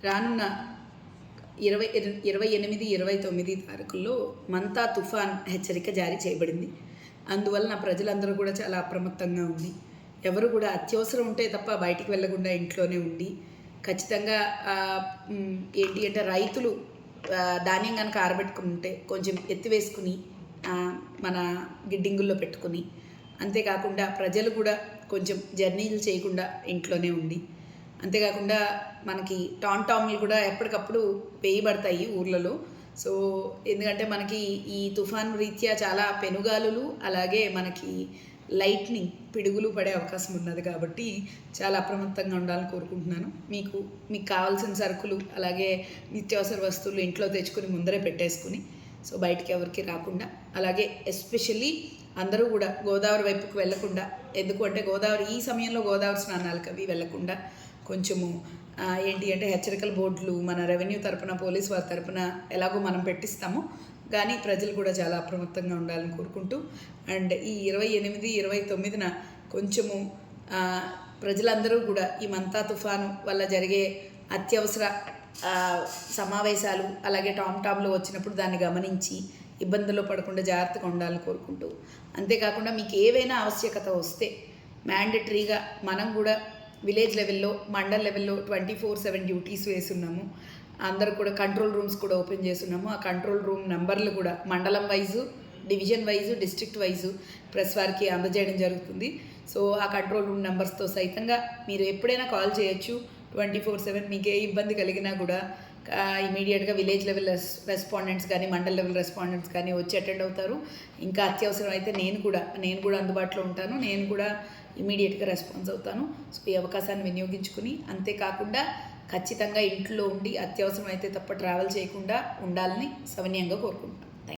రానున్న 28-29 తారీఖుల్లో మంతా తుఫాన్ హెచ్చరిక జారీ చేయబడింది. అందువలన ప్రజలందరూ కూడా చాలా అప్రమత్తంగా ఉండి, ఎవరు కూడా అత్యవసరం ఉంటే తప్ప బయటికి వెళ్ళకుండా ఇంట్లోనే ఉండి, ఖచ్చితంగా ఏంటి అంటే రైతులు ధాన్యం కనుక ఆరబెట్టుకుని ఉంటే కొంచెం ఎత్తివేసుకుని మన గిడ్డింగుల్లో పెట్టుకుని, అంతేకాకుండా ప్రజలు కూడా కొంచెం జర్నీలు చేయకుండా ఇంట్లోనే ఉండి, అంతేకాకుండా మనకి టామ్లు కూడా ఎప్పటికప్పుడు వేయబడతాయి ఊర్లలో. సో ఎందుకంటే మనకి ఈ తుఫాను రీత్యా చాలా పెనుగాలులు, అలాగే మనకి లైట్నింగ్ పిడుగులు పడే అవకాశం ఉన్నది కాబట్టి చాలా అప్రమత్తంగా ఉండాలని కోరుకుంటున్నాను. మీకు కావాల్సిన సరుకులు అలాగే నిత్యావసర వస్తువులు ఇంట్లో తెచ్చుకొని ముందరే పెట్టేసుకుని, సో బయటికి ఎవరికి రాకుండా, అలాగే ఎస్పెషల్లీ అందరూ కూడా గోదావరి వైపుకు వెళ్లకుండా, ఎందుకు అంటే గోదావరి ఈ సమయంలో గోదావరి స్నానాలకు అవి వెళ్లకుండా కొంచెము ఏంటి అంటే హెచ్చరికల బోర్డులు మన రెవెన్యూ తరపున, పోలీస్ వారి తరపున ఎలాగో మనం పెట్టిస్తాము, కానీ ప్రజలు కూడా చాలా అప్రమత్తంగా ఉండాలని కోరుకుంటూ, అండ్ ఈ 28-29న కొంచెము ప్రజలందరూ కూడా ఈ మంతా తుఫాను వల్ల జరిగే అత్యవసర సమావేశాలు అలాగే టామ్లు వచ్చినప్పుడు దాన్ని గమనించి ఇబ్బందుల్లో పడకుండా జాగ్రత్తగా ఉండాలని కోరుకుంటూ, అంతేకాకుండా మీకు ఏవైనా ఆవశ్యకత వస్తే మ్యాండటరీగా మనం కూడా విలేజ్ లెవెల్లో, మండల్ లెవెల్లో 24/7 డ్యూటీస్ వేస్తున్నాము. అందరూ కూడా కంట్రోల్ రూమ్స్ కూడా ఓపెన్ చేస్తున్నాము. ఆ కంట్రోల్ రూమ్ నెంబర్లు కూడా మండలం wise, division wise, district wise press వారికి అందజేయడం జరుగుతుంది. సో ఆ కంట్రోల్ రూమ్ నెంబర్స్తో సైతంగా మీరు ఎప్పుడైనా కాల్ చేయొచ్చు 24/7. మీకు ఏ ఇబ్బంది కలిగినా కూడా ఇమీడియట్గా విలేజ్ లెవెల్ రెస్పాండెంట్స్ కానీ, మండల్ లెవెల్ రెస్పాండెంట్స్ కానీ వచ్చి అటెండ్ అవుతారు. ఇంకా అత్యవసరం అయితే నేను కూడా అందుబాటులో ఉంటాను. నేను కూడా ఇమీడియట్గా రెస్పాన్స్ అవుతాను. సో ఈ అవకాశాన్ని వినియోగించుకుని, అంతేకాకుండా ఖచ్చితంగా ఇంట్లో ఉండి అత్యవసరం అయితే తప్ప ట్రావెల్ చేయకుండా ఉండాలని సవినయంగా కోరుకుంటున్నాను.